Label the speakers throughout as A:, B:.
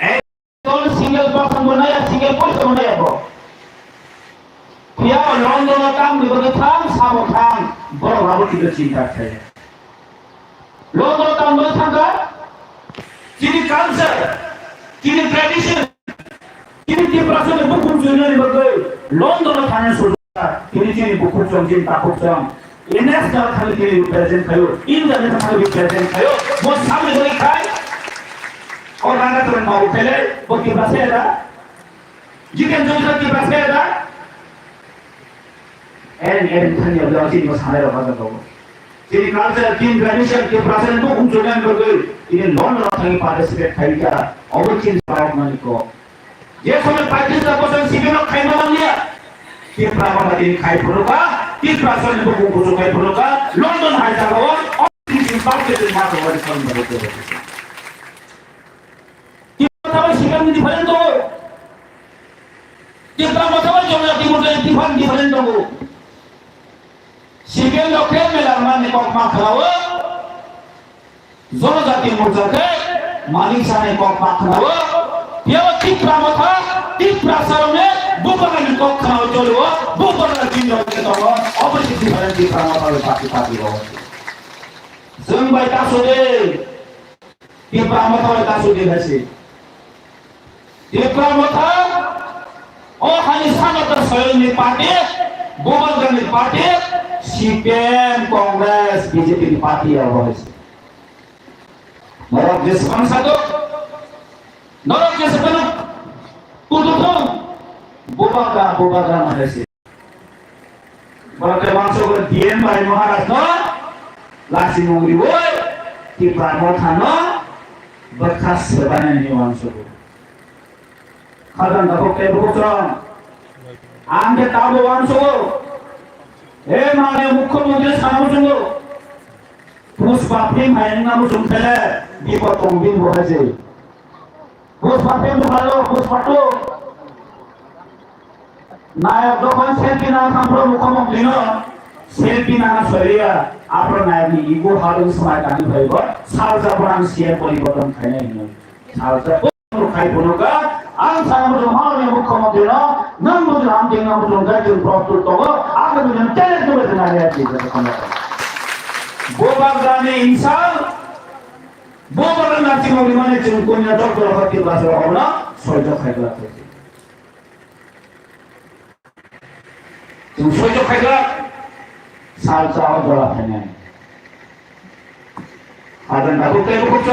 A: একদল single person बनाया single পয়সা बनाया বো পিয়া লন্ডন কাম বিবগে থাম সাবো থাম বড় বাবু কিলো চিন্তা থাকে লন্ডন কাম বলে থাকা চিনি কালচার চিনি ট্র্যাডিশন চিনি কি প্রাচীন বুকুম জুনিয়র বগে লন্ডন থানে সুজা চিনি চিনি বুকুম জংজিন তাকুম জং इंटरनेशनल खाली के लिए प्रेजेंट करो इंटरनेशनल खाली प्रेजेंट करो वो सामने कोई खाए और राना तो मारू पहले वो की बात है ना जितने जो की बात है ना एन खाली अब जाओ चीनी को सामने रखा था तो चीनी कल्चर चीनी ट्रेडिशन के प्रेजेंट तो उन जोड़ने को गए इन्हें लॉन्ड रखा है पार्टिसिपेट खाई क्या और चीनी पार्ट मानी को ये समय पार्टिसिपेट पर्सन सीखे लोग खाई मार लिया ये प्रावधान दिन खाई पड़ोगा तीस परसेंट को बुझो खाई पड़ोगा लंदन हाई जागा और तीस बात के दिन मात्र वाली फॉर्म बदलते हैं ये बताओ शिकार में डिफरेंट हो ये बताओ जो मैं आपकी मुझे डिफरेंट हो शिकार लोके में लड़ना ने कॉक मार खराब जोर जाती मुझे के मालिक साने कॉक मार खराब ये वो तीस प्रामथा तीस प्रासारों में बुबकर ने कॉक खराब चलो बुबकर ने जिन लोग के तो ऑपोजिट डिफरेंट तीस प्रामथा में पार्टी हो जों बाई तासुदे तीस प्रामथा में तासुदे है तीस प्रामथा ओ हानि सामंतर स्वयं ने पार्टी बुबकर ने पार्टी सीपीएम कांग्रेस बीजेपी की पार्टी है वो नरक देश कौन सा तो नरक देश कौन पुरुषों बुबकर मारे से बरके वांसो को डीएम भाई महाराज ना लासी मुंगरी वो कि प्रामो था ना बरखास बने नहीं वांसो को खादन दबो के बुचरा आंगे ताबो वांसो ए माने मुख्यमंत्री सामने पुष्पा फिल्म है ना मुझे पहले दीपक बिन हो है पुष्पा फिल्म भालो पुष्पा तो नायक दोकान सेल्फी ना खामरो मुख्यमंत्री ना सेल्फी ना सरिया आपरो नायक नि इगो हालो समय कानी भएको सालजा पुरान सिया परिवर्तन छैन नि सालजा खाइ पुनुका आं सामरो हालो मुख्यमंत्री ना नन मुझे हम देंगे मुझे गाइड प्रॉपर तो आगे मुझे टेलेंट को बना रहा है बोबाग जाने इंसान बोबाग नाची मोरी माने चुनको ने डॉक्टर हत्ती बासो होला सोजो खाइला तुम सोजो खाइला साल चाव जला खाने आदन दाबो के कुछ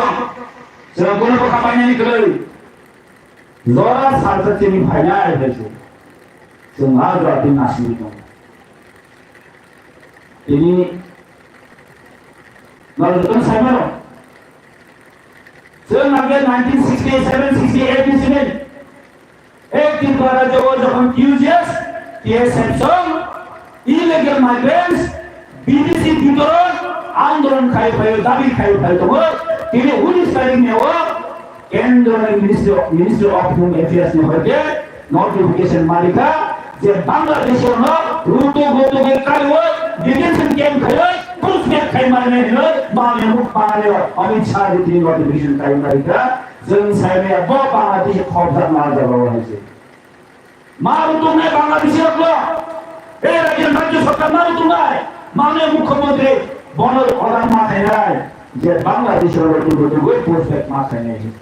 A: जो कोने को खापाने निकले लोरा साल चीनी भाइना है जो जों आज रात नासी दं ini नलजों साइमर जों आगे 1967-68 इंसिडेंट एक दिन द्वारा जो हम यूजेस ये सैमसंग इलीगल माइग्रेंट्स बीडीसी वितरण आंदोलन खाई भयो दाबी खाई भयो तो तिनी 19 तारिख में हो केंद्र मिनिस्टर ऑफ होम अफेयर्स ने होके नोटिफिकेशन मारिका जे बांग्लादेश में रूटो गोटो के कार्य डिटेंशन कैंप खायो पुरुष के खाइ मारने हो माने मुख पाले अमित शाह जी तीन नोटिफिकेशन कायम गरिका जों साइमे बो बांग्लादेश खबर मार जाबो हैसे मारु तुमने बांग्लादेश को ए राज्य सरकार मारु तुमने माने मुख्यमंत्री बनर प्रधान मा छैन जे बांग्लादेश रो गोटो पोस्ट मा छैन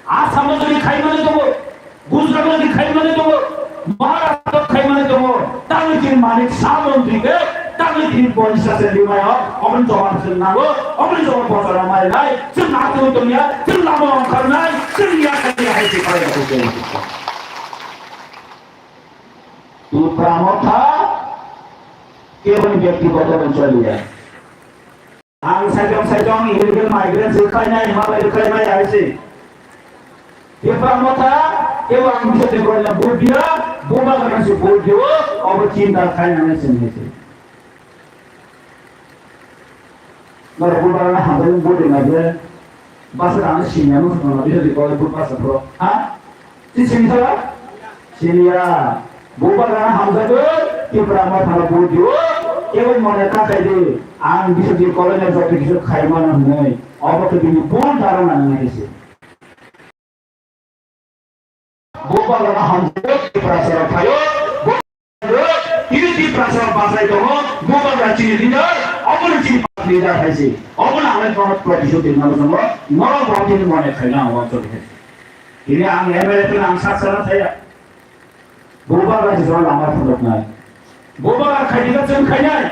A: आसाम में खाइ माने तो गुजरात में खाइ माने तो महाराष्ट्र खाइ माने तो तामिल मालिक सामंत्री के तामिल बनिसा से लिमाय अपन जवान से नागो अपन जवान बसरा माय नाय जों नातो दुनिया जों लामो ओंखारनाय जों या खालि हायसे खायखौ जों तू प्रामथा केवल व्यक्तिगत चलिया आं साइजों इलीगल माइग्रेंट्स खायनाय माबाय खायनाय आइसे ये प्रामथा केवल आं बिसोरनि गयना बुदिया बुबा गानसो बुदियो अब चिन्ता खायनानै सोंनोसै नरे बुबाना हाबों बुदि नागे बास गाने सिनियानो होना बिसोरनि गय बुबासफोर हा सिनिया सिनिया बुबा गाना हामजागो के प्रामथा बुदियो केवल मने थाखाय दे आं बिसोरनि गयना जति बिसोर खायमान होननाय অবকে তিনি কোন ধারণা নিয়েছে গোপাল হামজে প্রাসার খায়ো তিনি কি প্রাসার বাসায় তো গোপাল রাজ্যের লিডার অবনতি লিডার হয়েছে অবন আমাদের কোনো প্রতিশোধ না বলবো নর বদিন মনে খাই না অঞ্চল হয়েছে তিনি আমি এমএলএ নাম সাকসানা থাইয়া গোপাল রাজ্য জল আমার ফলক নাই গোপাল আর খাই দিয়েছেন খাই নাই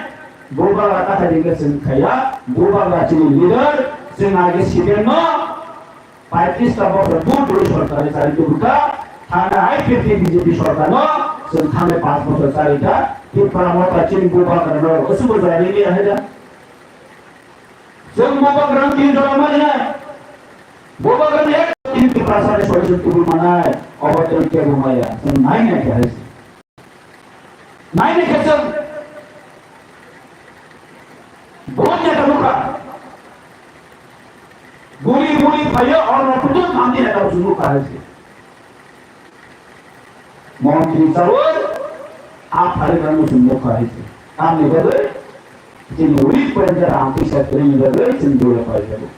A: গোপাল আর কথা দিয়েছেন খাইয়া গোপাল রাজ্যের লিডার जों आगे सिगांग 35টা বছর দুটো সরকারে চালিত হতা थाना हाई फिफ्टी बीजेपी सरकार जों थाने 5 বছর চালিতা ত্রিপুরা মতা চিন গোপাল কারণ कसुबो जायनि नि आहेदा जों गोपाल कारण तीन जरा माने गोपाल कारण एक तीन प्रासादे सलिसन तुबु मानाय अबतन के घुमाया जों नाय के हाइस नाय ने खेचों बहुत ज्यादा लुका गोली गोली खाया और रखुदुन मांदी है तो जुनू का है मंत्री चावल आप हरे रंग जुनू का है आप निकले जिन उड़ी पर जरा आंटी से करें निकले जिन जोड़े पाए जाओ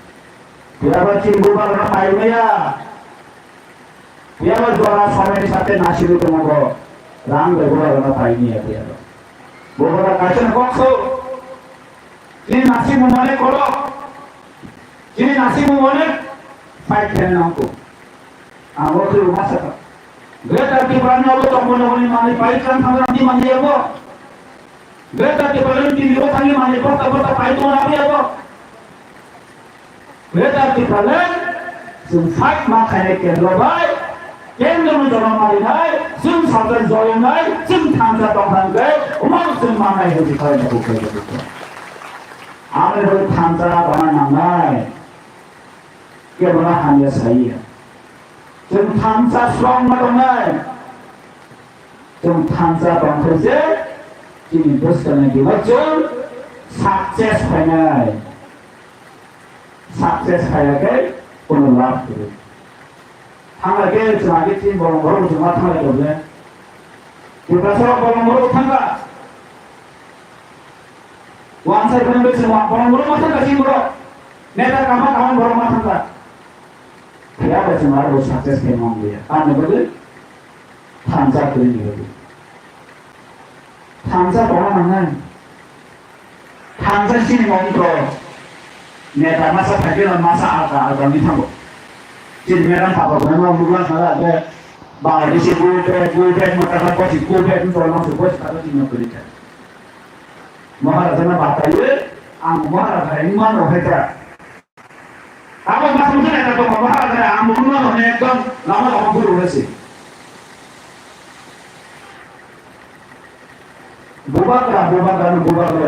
A: फिर अब जिन गोपाल का पाए गया फिर अब द्वारा समय के साथ नाशिरों के मगो राम गोपाल का पाए नहीं है फिर अब गोपाल का कैसे कौन-सा जिन नाशी मुमाने करो जिन नासी मुमाने फाइट करना हमको आमों के रूमा सका ग्रेटर की पुराने वालों तो हमने बोली माने फाइट करना हमारा नहीं माने ये वो ग्रेटर की पुराने की लोग थाने माने पड़ता पड़ता फाइट होना भी है वो ग्रेटर की पुराने जों फाइट मां खाने के लोग भाई केंद्र में जमा मारी है जों साधन जोड़े नहीं जों थांसा तोड़ान गए उमार जों मांगे हो दिखाई नहीं होगा आमे लोग थांसा बनाना नहीं के बना हमें सही है तुम थांसा स्ट्रॉन्ग मत होना है तुम थांसा बंधे से जिन दोस्त करने की वजह सक्सेस पाना है सक्सेस पाया के उन्हें लाभ करो थांगा के चुनावी तीन बड़ों बड़ों चुनाव थांगा कर ले ये प्रसार बड़ों बड़ों थांगा वहाँ से बने बेच वहाँ बड़ों बड़ों मत थांगा चीन बड़ों नेता कामा कामा बड़ों मत थांगा क्या बच्चे मार वो सक्सेस के मामले हैं आने बदले थांसा करेंगे बदले थांसा कौन मांगा है थांसा चीन मांग तो नेता मसा फैके ना मसा आता नहीं थांगो चीन मेरा थापा बने ना मुगला साला दे बांग्लादेशी गुलबेट मतलब कोची गुलबेट में तो ना से कोची काटा चीन में करी है महाराजा ना बात है आम महाराजा इमान हो है apa maksudnya ada tuh mahal ada amulnya hanya kan lama lama guru sih bubar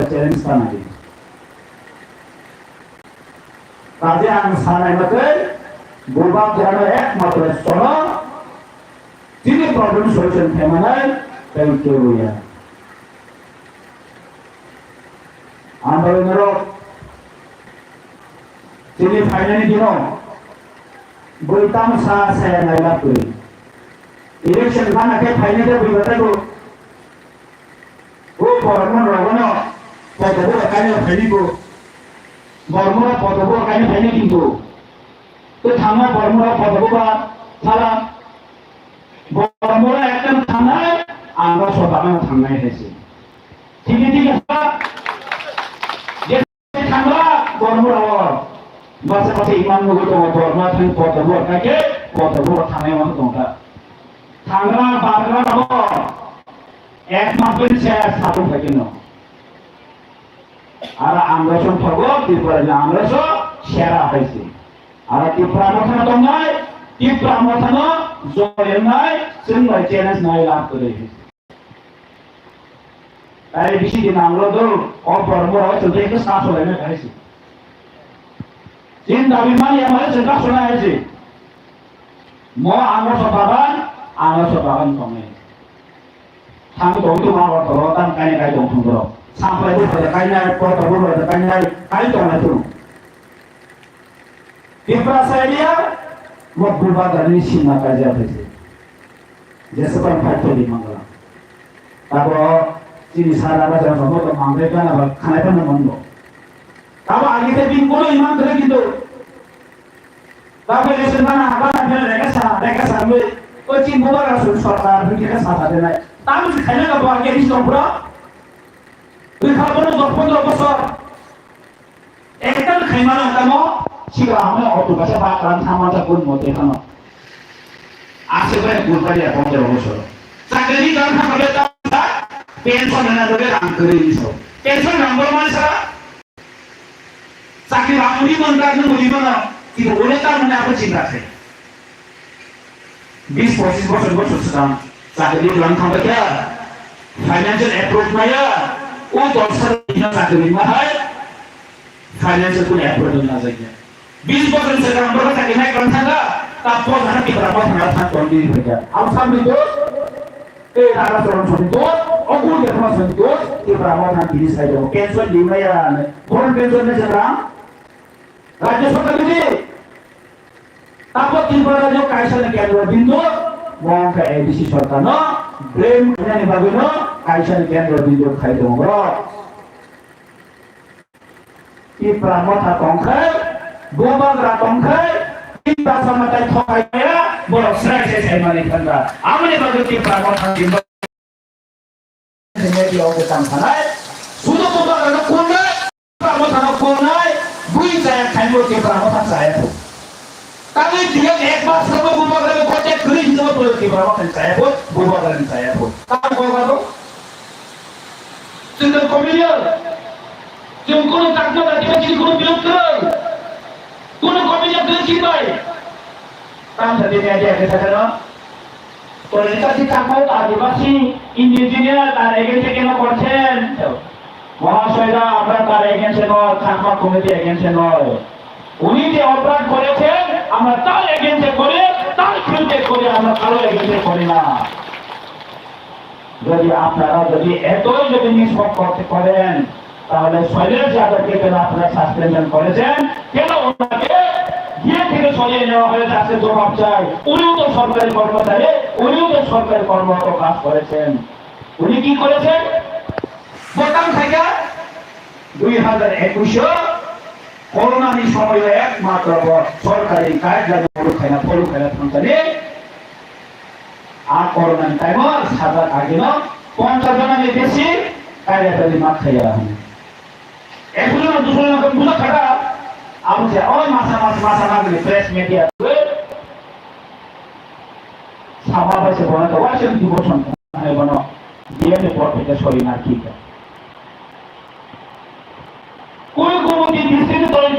A: challenge sana lagi kaje ang sana itu bubar karena ekmatra sono jadi problem solution femanai thank you ya anda menurut jadi finally दिनों बोलताम सा saya Naila कोई election का ना के final में बोलता है वो बर्मन रोगनो पदबो काने फाइनल को बर्मन पदबो काने फाइनल किंतु तो थाना बर्मन पदबो का थाला बर्मन एकदम थाना आंगा सोताना थाना है से ठीक है ये थाना बर्मन मासे इमान लोगों तो बर्मा थी पदबो काके पदबो थाने वहाँ दोंगा थांगरा बारगा रहो एक मापन से सातों फैके नो आरा आंग्रेसों फगो तिप्रा जो आंग्रेसो शेरा है सी आरा तिप्रा मथना तो नहीं तिप्रा मथना जो ये नहीं सिंह चैलेंज नहीं लाभ करे है तारे बिशी दिन आंग्रो दो और बर्मा रहो चलते हैं कि साथ हो लेने है सी जिन दाविमान yang mana sudah sudah aja, mau anggur sebaran komen, tang dong tu mau orang tan kaya dong tu bro, sampai itu pada kaya kota bro pada kaya dong itu, di perasaan dia, mau berubah dari sini kerja begitu, jadi sekarang factory di Mangala, tapi ini salah macam apa tu Mangala kan apa, karena apa nama Kalau आगे से भी कोई ईमान करे किंतु Tapi di sana apa namanya mereka sambil kucing bubar rasul sorta mereka salah ada naik. Tapi sekarang apa lagi di sana? Berkabut 15 বছর একটা খাইমানো কামো সিরা আমি অত কাছে বাকরান থামাটা কোন মতে খানো আছে করে গুরবাড়ি 15 বছর চাকরি কাম থাকলে তা পেনশন না ধরে কাম করে দিছো পেনশন নম্বর মানে সারা চাকরি বামুরি মন কাজ মুড়ি বানা কি বলে তার মানে আপনি চিন্তা আছে 20-25 বছর সুতরাং চাকরি কাম থাকলে কি ফাইনান্সিয়াল অ্যাপ্রোচ মায়া ও দর্শন চাকরি না হয় ফাইন্যান্সিয়াল কোন অ্যাপ্রোচ না যায় 20 বছর সে কাম করে থাকে না কারণ থাকা তারপর ধারা কি করা কথা না থাক কন্টিনিউ হয়ে যায় আর সামনে তো এই ধারা চরণ শুনি তো অকুল দেখা শুনি তো এই ব্রাহ্মণ বিনি সাইড পেনশন দিমায়া কোন পেনশন নে যারা রাজ্য সরকার দিদি তারপর ত্রিপুরা রাজ্য কাইসানে কেন্দ্র বিন্দু মহাঙ্কা এডিসি সরকার ন ব্রেম জানি ভাবে ন কাইসানে কেন্দ্র বিন্দু খাই দেব কি প্রামথা কংখাই গোবাগরা কংখাই কি বাসমাতাই থকাইয়া বড় শ্রেয় সেই মানে খান্দা আমনে বাগতি প্রামথা বিন্দু সেমেদি অবস্থান থানায় শুধু গোবাগরা কোন নাই প্রামথা কোন নাই দুই যায় খাইবো কি প্রামথা চায় তাহলে দিয়ে একবার সব গোবাগরা কোটে করি দিও তো কি প্রামথা চায় গোবাগরা চায় তার গোবাগরা সিঙ্গল কমিলিয়ন কেউ কোনো কাগজ আদিবাসী কোনো বিরোধ করে কোনো কমিটি দিয়েছি ভাই কাম সাথে নিয়ে যায় দেখা না তো এটা কি কাগজ আদিবাসী ইঞ্জিনিয়ার তার এগেন্সে কেন করছেন মহাশয়রা আমরা তার এগেন্সে নয় খানমা কমিটি এগেন্সে নয় উনি যে অপরাধ করেছেন আমরা তার এগেন্সে করে তার বিরুদ্ধে করে আমরা কারো এগেন্সে করি না যদি আপনারা যদি এতই যদি নিষ্পক্ষ করতে পারেন তাহলে শৈলেশ যাদবকে কেন আপনারা সাসপেনশন করেছেন কেন ওনাকে গিয়ে থেকে সরিয়ে নেওয়া হয়েছে আজকে জবাব চাই উনিও তো সরকারি কর্মচারী উনিও তো সরকারি কর্মরত কাজ করেছেন উনি কি করেছেন প্রথম থেকে 2021 করোনার সময়ে একমাত্র সরকারি কাজ যাবে পরুখানা সন্তানে আর করোনার টাইমর সাজার আগে না 50 জনের বেশি কার্যকরী মাঠ খাইয়া হয় এখন দুশো লোকের বুঝা খারাপ আমাকে ওই মাসা না গেলে প্রেস মিডিয়া সামা পাইছে বনে তো ওয়াশন ডিভোশন হয় বনো ডিএনএ পর থেকে সরি না ঠিক কোন কোন দিন